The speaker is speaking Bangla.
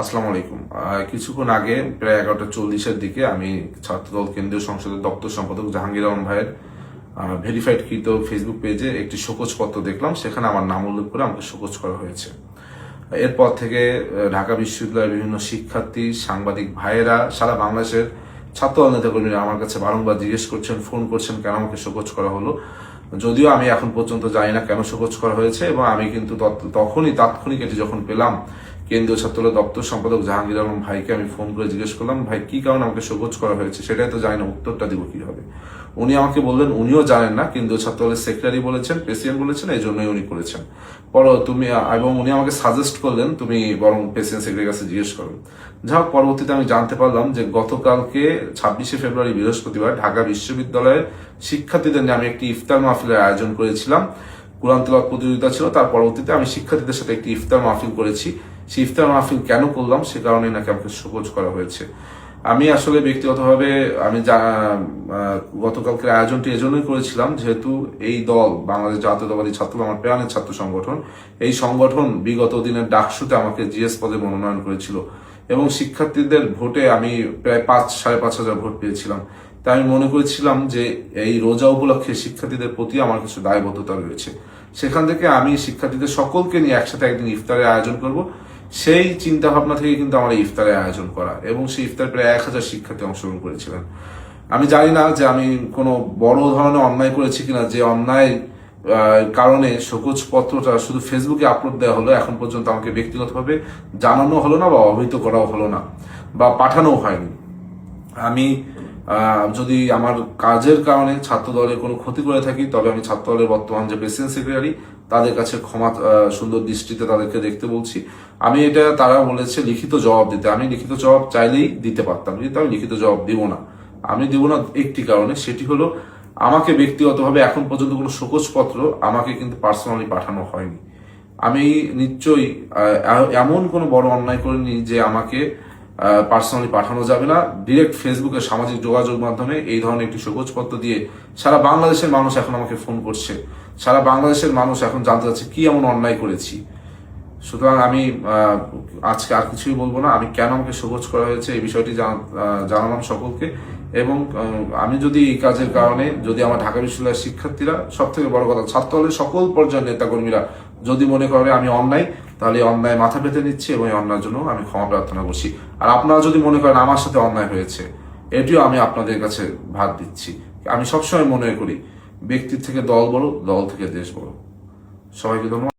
আসসালামু আলাইকুম। কিছুক্ষণ আগে প্রায় 11:40-এর দিকে আমি ছাত্রদল কেন্দ্রীয় সংসদের দপ্তর সম্পাদক জাহাঙ্গীর আলম ভাইয়ের ভেরিফাইড কৃত ফেসবুক পেজে একটি শোকজপত্র দেখলাম। সেখানে আমার নাম উল্লেখ করে আমাকে শোকজ করা হয়েছে। এরপর থেকে ঢাকা বিশ্ববিদ্যালয়ের বিভিন্ন শিক্ষার্থী, সাংবাদিক ভাইয়েরা, সারা বাংলাদেশের ছাত্রদল নেতাকর্মীরা আমার কাছে বারংবার জিজ্ঞেস করছেন, ফোন করছেন কেন আমাকে শোকজ করা হলো। যদিও আমি এখন পর্যন্ত জানি না কেন শোকজ করা হয়েছে, এবং আমি কিন্তু তখনই তাৎক্ষণিক এটি যখন পেলাম, কেন্দ্রীয় ছাত্রদল দপ্তর সম্পাদক জাহাঙ্গীর আলম ভাইকে আমি ফোন করে জিজ্ঞেস করলাম, ভাই কি কারণে আমাকে শোকজ করা হয়েছে, সেটাই তো জানি না, উত্তরটা দিব কিভাবে। উনি আমাকে বললেন উনিও জানেন না, কেন্দ্রীয় ছাত্রদলের সেক্রেটারি বলেছেন, প্রেসিডেন্ট বলেছেন, এই জন্যই উনি করেছেন। এবং উনি আমাকে সাজেস্ট করলেন তুমি বরং প্রেসিডেন্ট সেক্রেটারির কাছে জিজ্ঞেস করো। যাই হোক, পরবর্তীতে আমি জানতে পারলাম যে গতকালকে 26শে ফেব্রুয়ারি বৃহস্পতিবার ঢাকা বিশ্ববিদ্যালয়ের শিক্ষার্থীদের নিয়ে আমি একটি ইফতার মাহফিলের আয়োজন করেছিলাম। কোরআন তেলাওয়াত প্রতিযোগিতা ছিল, তার পরবর্তীতে আমি শিক্ষার্থীদের সাথে একটি ইফতার মাহফিল করেছি। সেই ইফতার মাহফিল কেন করলাম সে কারণে নাকি আমাকে শোকজ করা হয়েছে। আমি আসলে ব্যক্তিগতভাবে আমি গতকালকের আয়োজনটি এজন্যই করেছিলাম, যেহেতু এই দল বাংলাদেশ জাতীয়তাবাদী ছাত্রদল আমার প্রাণের ছাত্র সংগঠন। এই সংগঠন বিগত দিনের ডাকসুতে আমাকে জিএস পদে মনোনয়ন করেছিল, এবং শিক্ষার্থীদের ভোটে আমি প্রায় 5,500 ভোট পেয়েছিলাম। তাই আমি মনে করেছিলাম যে এই রোজা উপলক্ষে শিক্ষার্থীদের প্রতি আমার কিছু দায়বদ্ধতা রয়েছে। সেখান থেকে আমি শিক্ষার্থীদের সকলকে নিয়ে একসাথে একদিন ইফতারের আয়োজন করব, সেই চিন্তা ভাবনা থেকে কিন্তু আমার এই ইফতারের আয়োজন করা, এবং সেই ইফতার প্রায় 1000 শিক্ষার্থী অংশগ্রহণ করেছিলেন। আমি জানি না যে আমি কোনো বড় ধরনের অন্যায় করেছি কিনা, যে অন্যায় কারণে শোকজ পত্রটা শুধু ফেসবুকে আপলোড দেওয়া হলো, এখন পর্যন্ত আমাকে ব্যক্তিগতভাবে জানানো হলো না, বা অবহিত করাও হলো না, বা পাঠানোও হয়নি। আমি যদি আমার কাজের কারণে ছাত্র দলের কোনো ক্ষতি করে থাকি, তবে আমি ছাত্র দলের বর্তমান যে প্রেসিডেন্ট সেক্রেটারি তাদের কাছে ক্ষমা সুন্দর দৃষ্টিতে তাদেরকে দেখতে বলছি। আমি এটা, তারা বলেছে লিখিত জবাব দিতে, আমি লিখিত জবাব চাইলেই দিতে পারতাম, কিন্তু আমি লিখিত জবাব দিব না। আমি দিব না একটি কারণে, সেটি হলো আমাকে ব্যক্তিগতভাবে এখন পর্যন্ত কোনো শোকজপত্র আমাকে কিন্তু পার্সোনালি পাঠানো হয়নি। আমি নিশ্চয়ই এমন কোনো বড় অন্যায় করিনি যে আমাকে পার্সোনালি পাঠানো যাবে না। ডিরেক্ট ফেসবুকে সামাজিক যোগাযোগ মাধ্যমে এই ধরনের একটি শোকজপত্র দিয়ে সারা বাংলাদেশের মানুষ এখন আমাকে ফোন করছে, সারা বাংলাদেশের মানুষ এখন জানতে চাচ্ছে কি এমন অন্যায় করেছি। সুতরাং আমি আজকে আর কিছুই বলবো না। আমি কেন আমাকে শোকজ করা হয়েছে এই বিষয়টি জানালাম সকলকে। এবং আমি যদি এই কাজের কারণে, যদি আমার ঢাকা বিশ্ববিদ্যালয়ের শিক্ষার্থীরা, সব থেকে বড় কথা ছাত্র দলের সকল পর্যায়ের নেতাকর্মীরা যদি মনে করে আমি অন্যায়, তাহলে অন্যায় মাথা পেতে নিচ্ছি, এবং এই অন্যায়ের জন্য আমি ক্ষমা প্রার্থনা করছি। আর আপনারা যদি মনে করেন আমার সাথে অন্যায় হয়েছে, এটিও আমি আপনাদের কাছে ভাত দিচ্ছি। আমি সবসময় মনে করি ব্যক্তির থেকে দল বড়, দল থেকে দেশ বড়। সবাইকে ধন্যবাদ।